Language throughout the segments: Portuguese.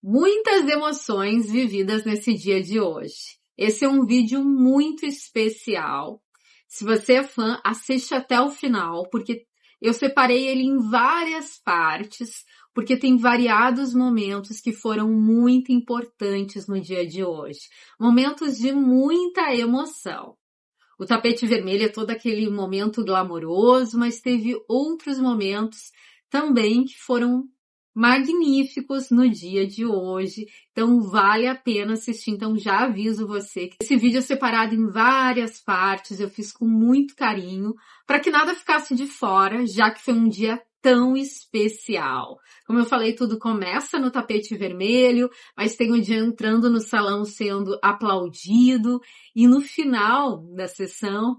Muitas emoções vividas nesse dia de hoje. Esse é um vídeo muito especial. Se você é fã, assiste até o final, porque eu separei ele em várias partes, porque tem variados momentos que foram muito importantes no dia de hoje. Momentos de muita emoção. O tapete vermelho é todo aquele momento glamouroso, mas teve outros momentos também que foram magníficos no dia de hoje. Então vale a pena assistir. Então já aviso você que esse vídeo é separado em várias partes. Eu fiz com muito carinho para que nada ficasse de fora, já que foi um dia tão especial. Como eu falei, tudo começa no tapete vermelho, mas tem o dia entrando no salão sendo aplaudido e no final da sessão,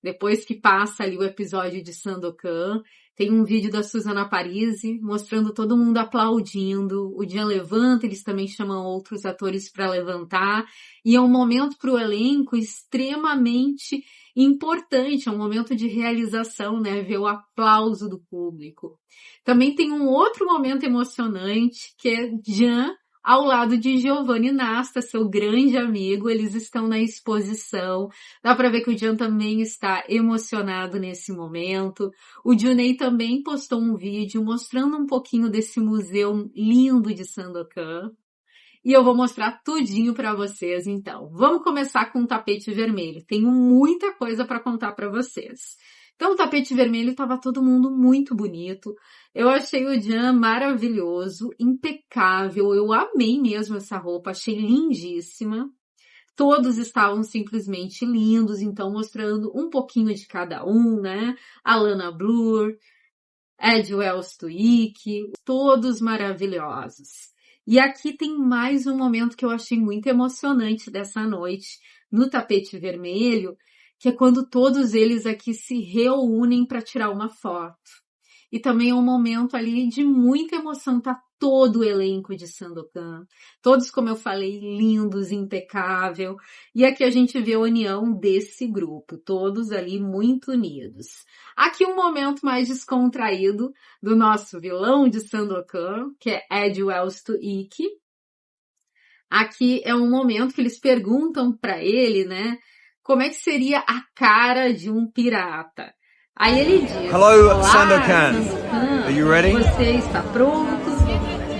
depois que passa ali o episódio de Sandokan, tem um vídeo da Suzana Parisi mostrando todo mundo aplaudindo. O Jean levanta, eles também chamam outros atores para levantar. E é um momento para o elenco extremamente importante, é um momento de realização, né? Ver o aplauso do público. Também tem um outro momento emocionante, que é Jean ao lado de Giovanni Nasta, seu grande amigo. Eles estão na exposição. Dá para ver que o Jean também está emocionado nesse momento. O Junei também postou um vídeo mostrando um pouquinho desse museu lindo de Sandokan. E eu vou mostrar tudinho para vocês, então. Vamos começar com o tapete vermelho. Tenho muita coisa para contar para vocês. Então, o tapete vermelho estava todo mundo muito bonito. Eu achei o Jean maravilhoso, impecável. Eu amei mesmo essa roupa, achei lindíssima. Todos estavam simplesmente lindos, então mostrando um pouquinho de cada um, né? Alana Blur, Ed Wells Tuick, todos maravilhosos. E aqui tem mais um momento que eu achei muito emocionante dessa noite, no tapete vermelho, que é quando todos eles aqui se reúnem para tirar uma foto. E também é um momento ali de muita emoção, tá todo o elenco de Sandokan. Todos, como eu falei, lindos, impecável. E aqui a gente vê a união desse grupo, todos ali muito unidos. Aqui um momento mais descontraído do nosso vilão de Sandokan, que é Ed Wells Tuick. Aqui é um momento que eles perguntam para ele, né, como é que seria a cara de um pirata. Aí ele diz: Hello, olá, Sandokan. Are you ready? Você está pronto?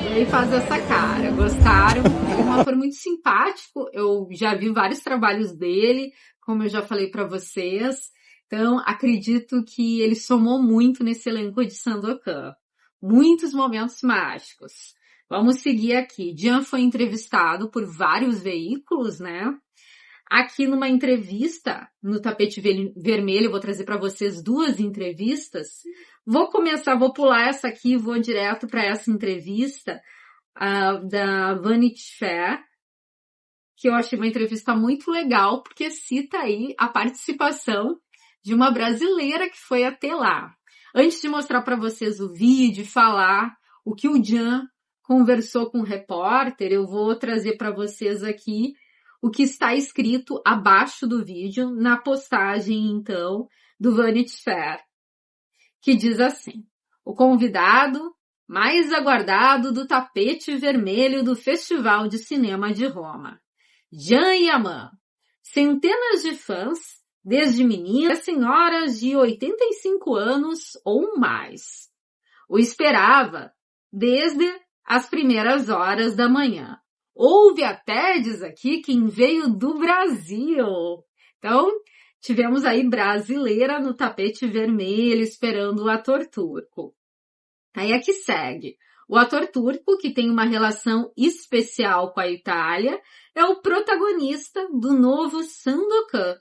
E aí faz essa cara. Gostaram? Ele é um ator muito simpático. Eu já vi vários trabalhos dele, como eu já falei para vocês. Então, acredito que ele somou muito nesse elenco de Sandokan. Muitos momentos mágicos. Vamos seguir aqui. Jean foi entrevistado por vários veículos, né? Aqui numa entrevista, no tapete vermelho, vou trazer para vocês duas entrevistas. Vou pular essa aqui e vou direto para essa entrevista da Vanity Fair, que eu achei uma entrevista muito legal, porque cita aí a participação de uma brasileira que foi até lá. Antes de mostrar para vocês o vídeo e falar o que o Jean conversou com o repórter, eu vou trazer para vocês aqui o que está escrito abaixo do vídeo, na postagem, então, do Vanity Fair, que diz assim: o convidado mais aguardado do tapete vermelho do Festival de Cinema de Roma, Jean Yaman. Centenas de fãs, desde meninas a senhoras de 85 anos ou mais, o esperava desde as primeiras horas da manhã. Houve até, diz aqui, quem veio do Brasil. Então, tivemos aí brasileira no tapete vermelho esperando o ator turco. Aí aqui segue. O ator turco, que tem uma relação especial com a Itália, é o protagonista do novo Sandokan,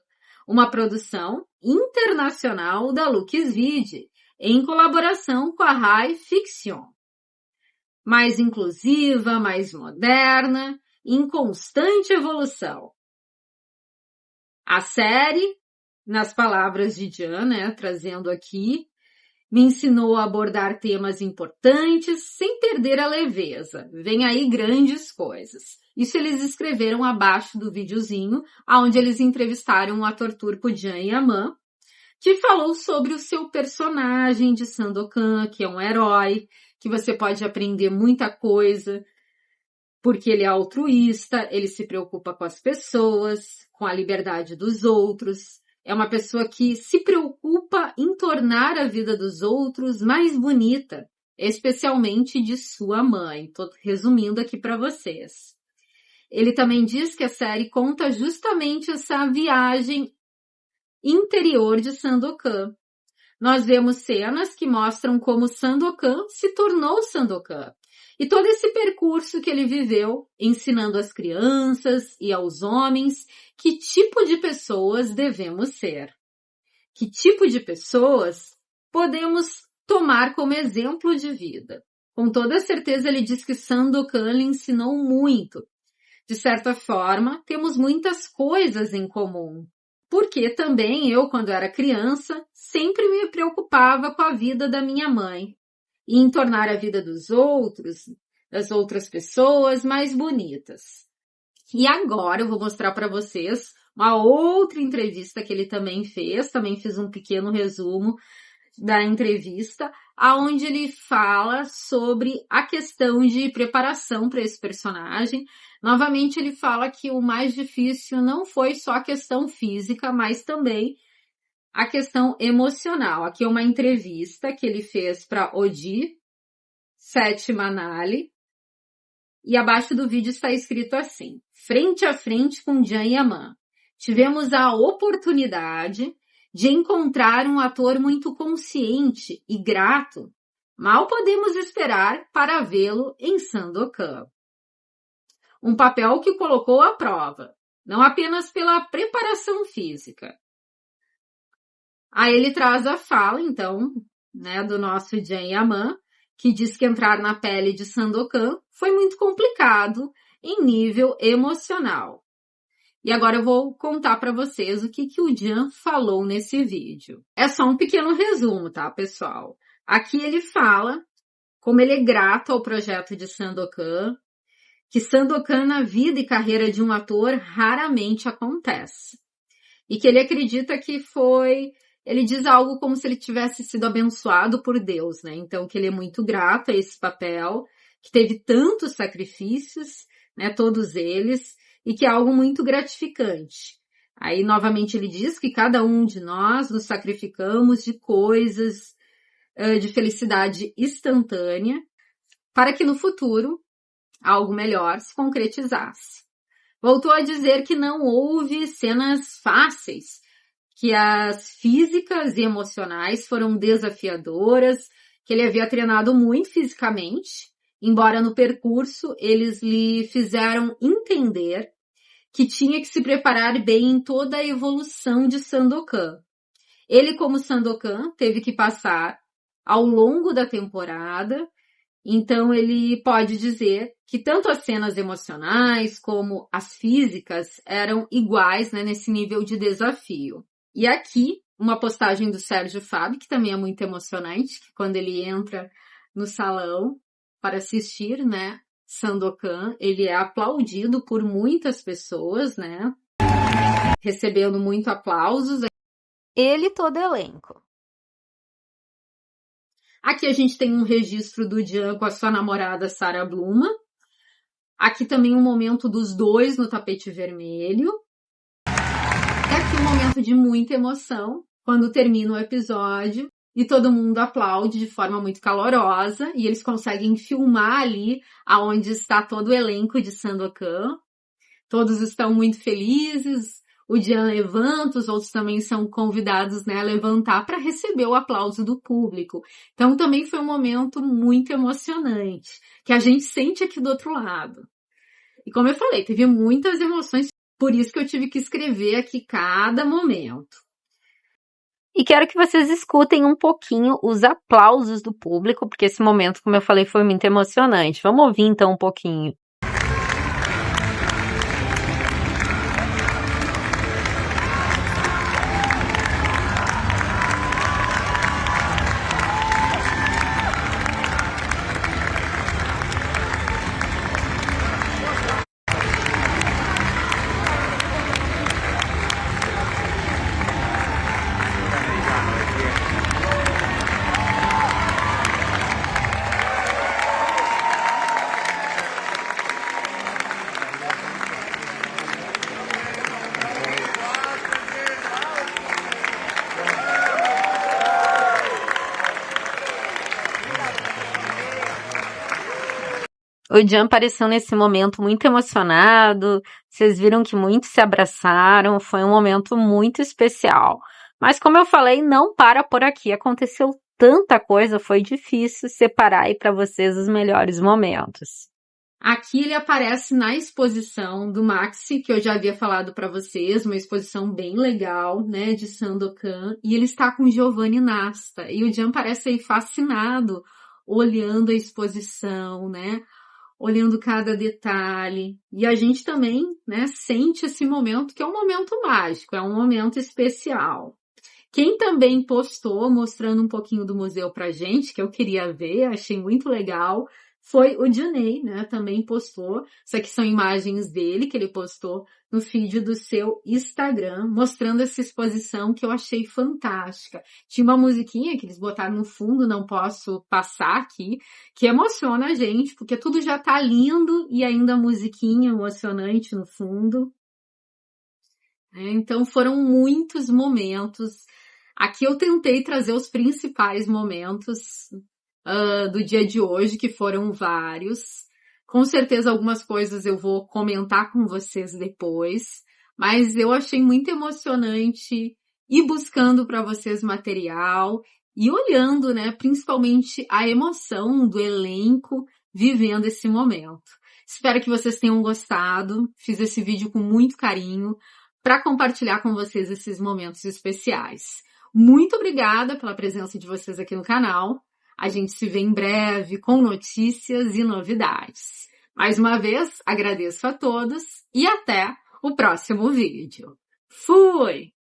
uma produção internacional da LuxVid, em colaboração com a Rai Fiction. Mais inclusiva, mais moderna, em constante evolução. A série, nas palavras de Jean, né, trazendo aqui, me ensinou a abordar temas importantes sem perder a leveza. Vem aí grandes coisas. Isso eles escreveram abaixo do videozinho, onde eles entrevistaram o ator turco Can Yaman, que falou sobre o seu personagem de Sandokan, que é um herói, que você pode aprender muita coisa porque ele é altruísta, ele se preocupa com as pessoas, com a liberdade dos outros. É uma pessoa que se preocupa em tornar a vida dos outros mais bonita, especialmente de sua mãe. Tô resumindo aqui para vocês. Ele também diz que a série conta justamente essa viagem interior de Sandokan. Nós vemos cenas que mostram como Sandokan se tornou Sandokan. E todo esse percurso que ele viveu, ensinando às crianças e aos homens que tipo de pessoas devemos ser. Que tipo de pessoas podemos tomar como exemplo de vida. Com toda certeza ele diz que Sandokan lhe ensinou muito. De certa forma, temos muitas coisas em comum. Porque também eu, quando era criança, sempre me preocupava com a vida da minha mãe e em tornar a vida dos outros, das outras pessoas, mais bonitas. E agora eu vou mostrar para vocês uma outra entrevista que ele também fiz um pequeno resumo da entrevista, aonde ele fala sobre a questão de preparação para esse personagem. Novamente ele fala que o mais difícil não foi só a questão física, mas também a questão emocional. Aqui é uma entrevista que ele fez para Odi Setmanali, e abaixo do vídeo está escrito assim: frente a frente com Jan Yaman. Tivemos a oportunidade de encontrar um ator muito consciente e grato. Mal podemos esperar para vê-lo em Sandokan. Um papel que colocou à prova, não apenas pela preparação física. Aí ele traz a fala, então, do nosso Jan Yaman, que diz que entrar na pele de Sandokan foi muito complicado em nível emocional. E agora eu vou contar para vocês o que o Jan falou nesse vídeo. É só um pequeno resumo, tá, pessoal? Aqui ele fala como ele é grato ao projeto de Sandokan, que Sandokan na vida e carreira de um ator raramente acontece. E que ele acredita que ele diz algo como se ele tivesse sido abençoado por Deus, né? Então que ele é muito grato a esse papel, que teve tantos sacrifícios, né, todos eles, e que é algo muito gratificante. Aí, novamente, ele diz que cada um de nós nos sacrificamos de coisas de felicidade instantânea para que no futuro algo melhor se concretizasse. Voltou a dizer que não houve cenas fáceis, que as físicas e emocionais foram desafiadoras, que ele havia treinado muito fisicamente, embora no percurso eles lhe fizeram entender que tinha que se preparar bem em toda a evolução de Sandokan. Ele, como Sandokan, teve que passar ao longo da temporada, então ele pode dizer que tanto as cenas emocionais como as físicas eram iguais, né, nesse nível de desafio. E aqui, uma postagem do Sérgio Fabi, que também é muito emocionante, que quando ele entra no salão para assistir, né, Sandokan, ele é aplaudido por muitas pessoas, né, recebendo muito aplausos. Ele e todo elenco. Aqui a gente tem um registro do Jan com a sua namorada Sarah Bluma. Aqui também um momento dos dois no tapete vermelho. E aqui um momento de muita emoção, quando termina o episódio e todo mundo aplaude de forma muito calorosa e eles conseguem filmar ali aonde está todo o elenco de Sandokan. Todos estão muito felizes, o Jan levanta, os outros também são convidados, né, a levantar para receber o aplauso do público. Então também foi um momento muito emocionante, que a gente sente aqui do outro lado. E como eu falei, teve muitas emoções, por isso que eu tive que escrever aqui cada momento. E quero que vocês escutem um pouquinho os aplausos do público, porque esse momento, como eu falei, foi muito emocionante. Vamos ouvir então um pouquinho. O Jean apareceu nesse momento muito emocionado, vocês viram que muitos se abraçaram, foi um momento muito especial. Mas como eu falei, não para por aqui, aconteceu tanta coisa, foi difícil separar aí para vocês os melhores momentos. Aqui ele aparece na exposição do Maxi, que eu já havia falado para vocês, uma exposição bem legal, né, de Sandokan, e ele está com Giovanni Nasta, e o Jean parece aí fascinado, olhando a exposição, né, olhando cada detalhe, e a gente também, né, sente esse momento que é um momento mágico, é um momento especial. Quem também postou, mostrando um pouquinho do museu pra gente, que eu queria ver, achei muito legal, foi o Junei, né? Também postou. Isso aqui são imagens dele que ele postou no feed do seu Instagram, mostrando essa exposição que eu achei fantástica. Tinha uma musiquinha que eles botaram no fundo, não posso passar aqui, que emociona a gente, porque tudo já tá lindo e ainda a musiquinha emocionante no fundo. Então foram muitos momentos. Aqui eu tentei trazer os principais momentos do dia de hoje, que foram vários. Com certeza algumas coisas eu vou comentar com vocês depois, mas eu achei muito emocionante ir buscando para vocês material e olhando, né, principalmente a emoção do elenco vivendo esse momento. Espero que vocês tenham gostado. Fiz esse vídeo com muito carinho para compartilhar com vocês esses momentos especiais. Muito obrigada pela presença de vocês aqui no canal. A gente se vê em breve com notícias e novidades. Mais uma vez, agradeço a todos e até o próximo vídeo. Fui!